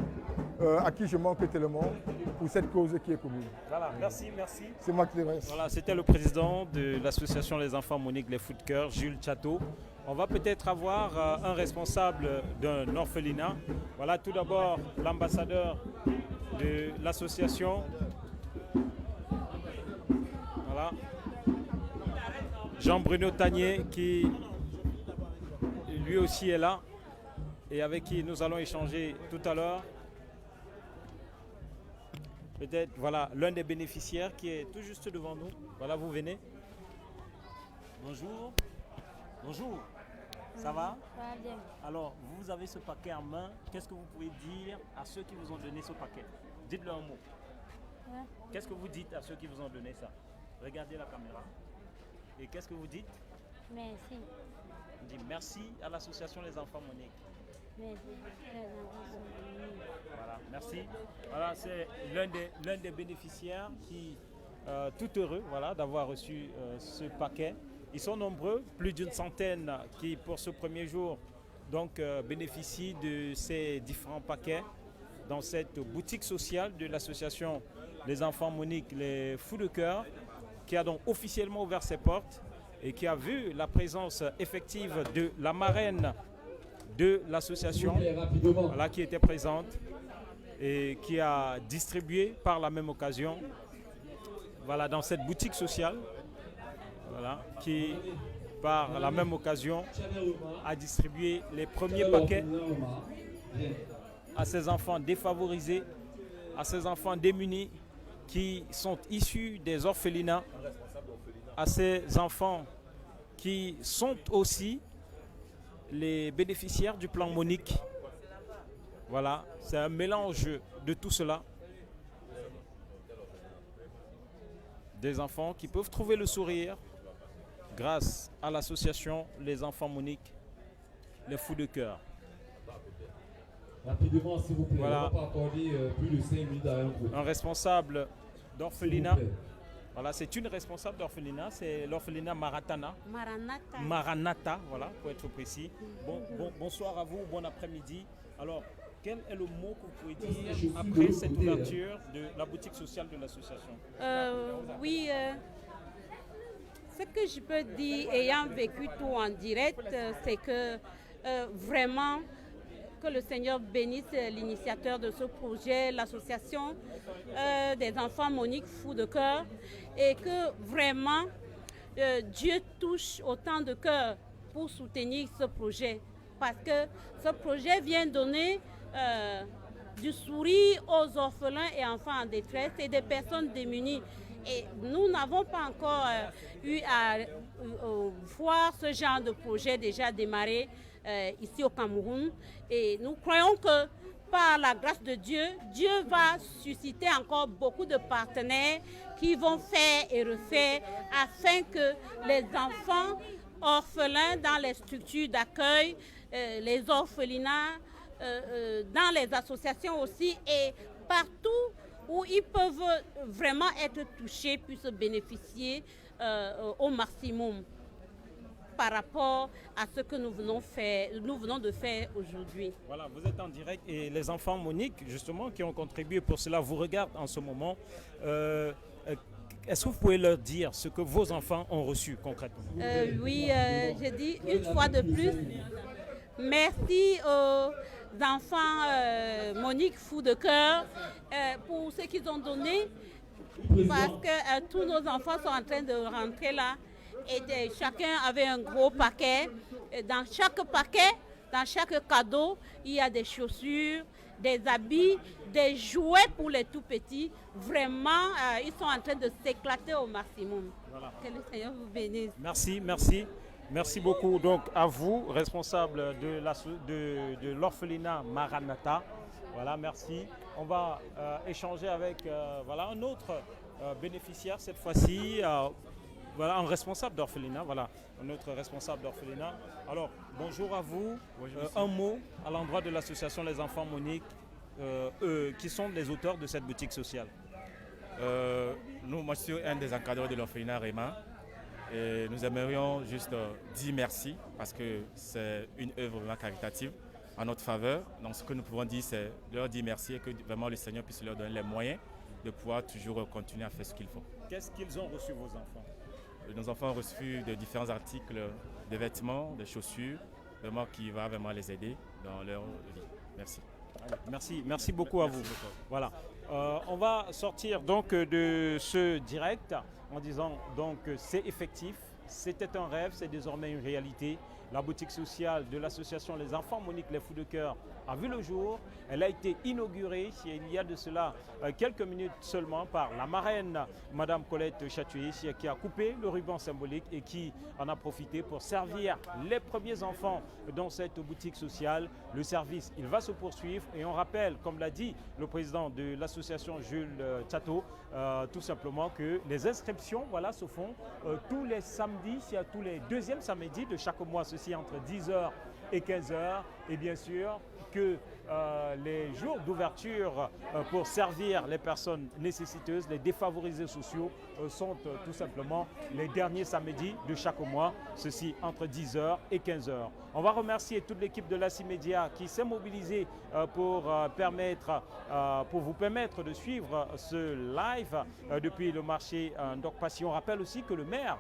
à qui je manque tellement pour cette cause qui est commune. Voilà, merci, merci. C'est moi qui les remercie. Voilà, c'était le président de l'association Les Enfants Monique Les Fous de Cœur, Jules Chateau. On va peut-être avoir un responsable d'un orphelinat. Voilà, tout d'abord l'ambassadeur de l'association. Voilà. Jean-Bruno Tanier qui lui aussi est là et avec qui nous allons échanger tout à l'heure. Peut-être, voilà, l'un des bénéficiaires qui est tout juste devant nous. Voilà, vous venez. Bonjour. Bonjour. Ça va? Ça va bien. Alors, vous avez ce paquet en main. Qu'est-ce que vous pouvez dire à ceux qui vous ont donné ce paquet? Dites-leur un mot. Ouais. Qu'est-ce que vous dites à ceux qui vous ont donné ça? Regardez la caméra. Et qu'est-ce que vous dites? Merci. On dit merci à l'association Les Enfants Monique. Merci. Les enfants sont venus. Voilà, merci. Voilà, c'est l'un des bénéficiaires qui, tout heureux, voilà, d'avoir reçu ce paquet. Ils sont nombreux, plus d'une centaine qui, pour ce premier jour, donc, bénéficient de ces différents paquets dans cette boutique sociale de l'association Les Enfants Monique Les Fous de Cœur, qui a donc officiellement ouvert ses portes et qui a vu la présence effective de la marraine de l'association, voilà, qui était présente et qui a distribué par la même occasion, voilà, dans cette boutique sociale, voilà, qui par la même occasion a distribué les premiers paquets à ces enfants défavorisés, à ces enfants démunis qui sont issus des orphelinats, à ces enfants qui sont aussi les bénéficiaires du plan Monique. Voilà, c'est un mélange de tout cela. Des enfants qui peuvent trouver le sourire grâce à l'association Les Enfants Monique Les Fous de Cœur. Rapidement, s'il vous plaît, voilà. On va pas accorder plus de 5 minutes à un groupe. Un responsable d'orphelinat. Voilà, c'est une responsable d'orphelinat, c'est l'orphelinat Maranatha. Maranatha, voilà, pour être précis. Bonsoir à vous, bon après-midi. Alors, quel est le mot que vous pouvez dire après cette ouverture de la boutique sociale de l'association? Oui, ce que je peux dire, ayant vécu tout en direct, c'est que vraiment, que le Seigneur bénisse l'initiateur de ce projet, l'association des enfants Monique Fous de Cœur, et que vraiment Dieu touche autant de cœurs pour soutenir ce projet, parce que ce projet vient donner du sourire aux orphelins et enfants en détresse et des personnes démunies. Et nous n'avons pas encore eu à voir ce genre de projet déjà démarré ici au Cameroun. Et nous croyons que par la grâce de Dieu, Dieu va susciter encore beaucoup de partenaires qui vont faire et refaire afin que les enfants orphelins dans les structures d'accueil, les orphelinats, dans les associations aussi et partout où ils peuvent vraiment être touchés puissent bénéficier au maximum par rapport à ce que nous venons de faire aujourd'hui. Voilà, vous êtes en direct et les enfants Monique, justement, qui ont contribué pour cela, vous regardent en ce moment. Est-ce que vous pouvez leur dire ce que vos enfants ont reçu concrètement? Oui, je dis une fois de plus, merci aux enfants Monique Fous de Cœur pour ce qu'ils ont donné, parce que tous nos enfants sont en train de rentrer là et chacun avait un gros paquet. Dans chaque paquet, dans chaque cadeau, il y a des chaussures, des habits, des jouets pour les tout petits. Vraiment, ils sont en train de s'éclater au maximum. Voilà. Que le Seigneur vous bénisse. Merci, merci. Merci beaucoup donc à vous, responsable de l'orphelinat Maranatha. Voilà, merci. On va échanger avec voilà, un autre bénéficiaire cette fois-ci. Voilà, un responsable d'orphelinat. Voilà, un autre responsable d'orphelinat. Alors, bonjour à vous. Bonjour, un mot à l'endroit de l'association Les Enfants Monique qui sont les auteurs de cette boutique sociale? Moi, je suis un des encadreurs de l'orphelinat Réma. Et nous aimerions juste dire merci parce que c'est une œuvre vraiment caritative en notre faveur. Donc, ce que nous pouvons dire, c'est leur dire merci et que vraiment le Seigneur puisse leur donner les moyens de pouvoir toujours continuer à faire ce qu'il faut. Qu'est-ce qu'ils ont reçu, vos enfants? Nos enfants ont reçu de différents articles, des vêtements, des chaussures, vraiment qui va vraiment les aider dans leur vie. Merci. Merci beaucoup à vous. Voilà. On va sortir donc de ce direct en disant donc c'est effectif, c'était un rêve, c'est désormais une réalité. La boutique sociale de l'association Les Enfants Monique Les Fous de Cœur a vu le jour. Elle a été inaugurée il y a de cela quelques minutes seulement par la marraine Madame Colette Chatoué qui a coupé le ruban symbolique et qui en a profité pour servir les premiers enfants dans cette boutique sociale. Le service, il va se poursuivre et on rappelle, comme l'a dit le président de l'association Jules Tchato, tout simplement que les inscriptions se font tous les samedis, tous les deuxièmes samedis de chaque mois, ceci entre 10h et 15h, et bien sûr que les jours d'ouverture pour servir les personnes nécessiteuses, les défavorisés sociaux, sont tout simplement les derniers samedis de chaque mois, ceci entre 10h et 15h. On va remercier toute l'équipe de l'ACI Média qui s'est mobilisée pour vous permettre de suivre ce live depuis le marché Ndok-Passy. On rappelle aussi que le maire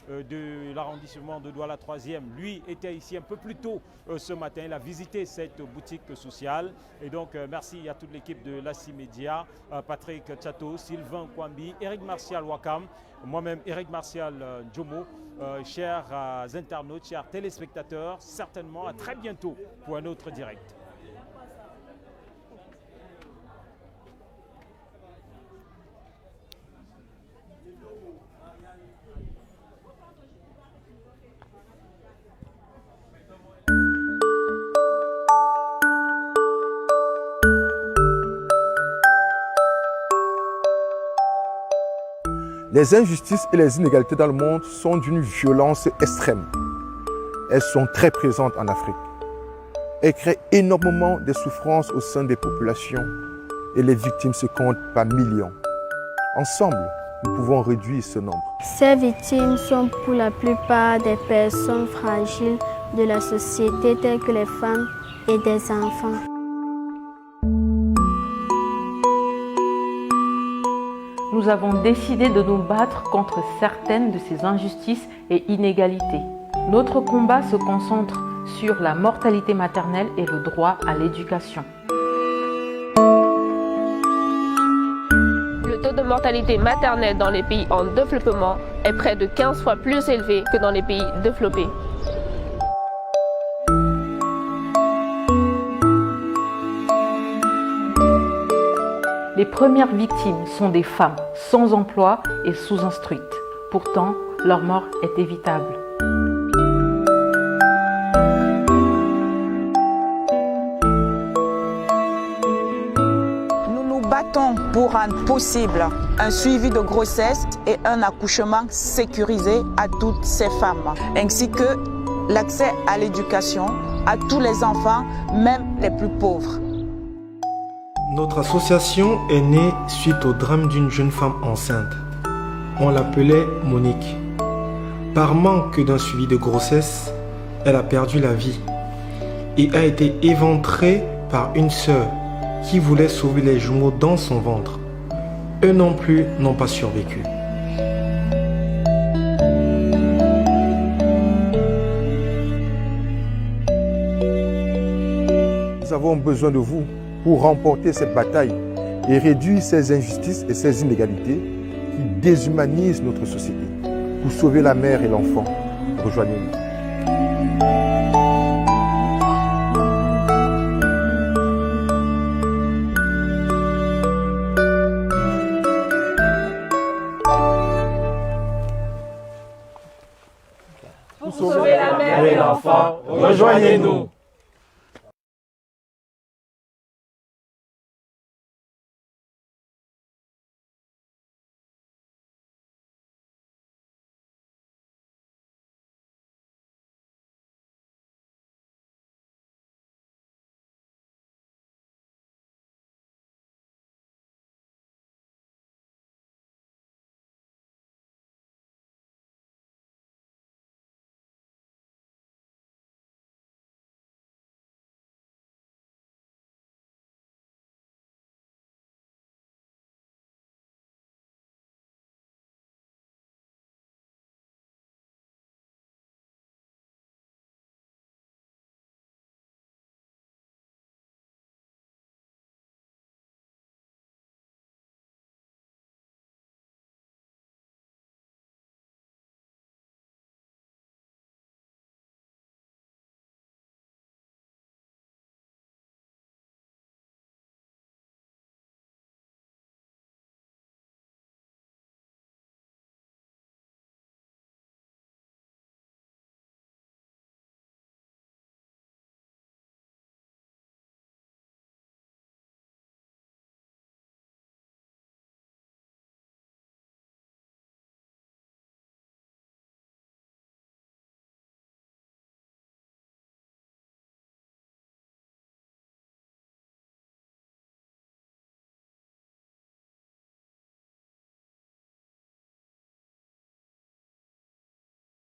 de l'arrondissement de Douala 3e, lui, était ici un peu plus tôt ce matin. Il a visité cette boutique sociale. Et donc, merci à toute l'équipe de l'ACI Média, Patrick Tchato, Sylvain Kwambi, Eric Martial Wakam, moi-même Eric Martial Djomo, chers internautes, chers téléspectateurs, certainement à très bientôt pour un autre direct. Les injustices et les inégalités dans le monde sont d'une violence extrême. Elles sont très présentes en Afrique. Elles créent énormément de souffrances au sein des populations et les victimes se comptent par millions. Ensemble, nous pouvons réduire ce nombre. Ces victimes sont pour la plupart des personnes fragiles de la société telles que les femmes et des enfants. Nous avons décidé de nous battre contre certaines de ces injustices et inégalités. Notre combat se concentre sur la mortalité maternelle et le droit à l'éducation. Le taux de mortalité maternelle dans les pays en développement est près de 15 fois plus élevé que dans les pays développés. Les premières victimes sont des femmes sans emploi et sous-instruites. Pourtant, leur mort est évitable. Nous nous battons pour rendre possible un suivi de grossesse et un accouchement sécurisé à toutes ces femmes, ainsi que l'accès à l'éducation à tous les enfants, même les plus pauvres. Notre association est née suite au drame d'une jeune femme enceinte. On l'appelait Monique. Par manque d'un suivi de grossesse, elle a perdu la vie et a été éventrée par une sœur qui voulait sauver les jumeaux dans son ventre. Eux non plus n'ont pas survécu. Nous avons besoin de vous pour remporter cette bataille et réduire ces injustices et ces inégalités qui déshumanisent notre société. Pour sauver la mère et l'enfant, rejoignez-nous. Pour sauver la mère et l'enfant, rejoignez-nous.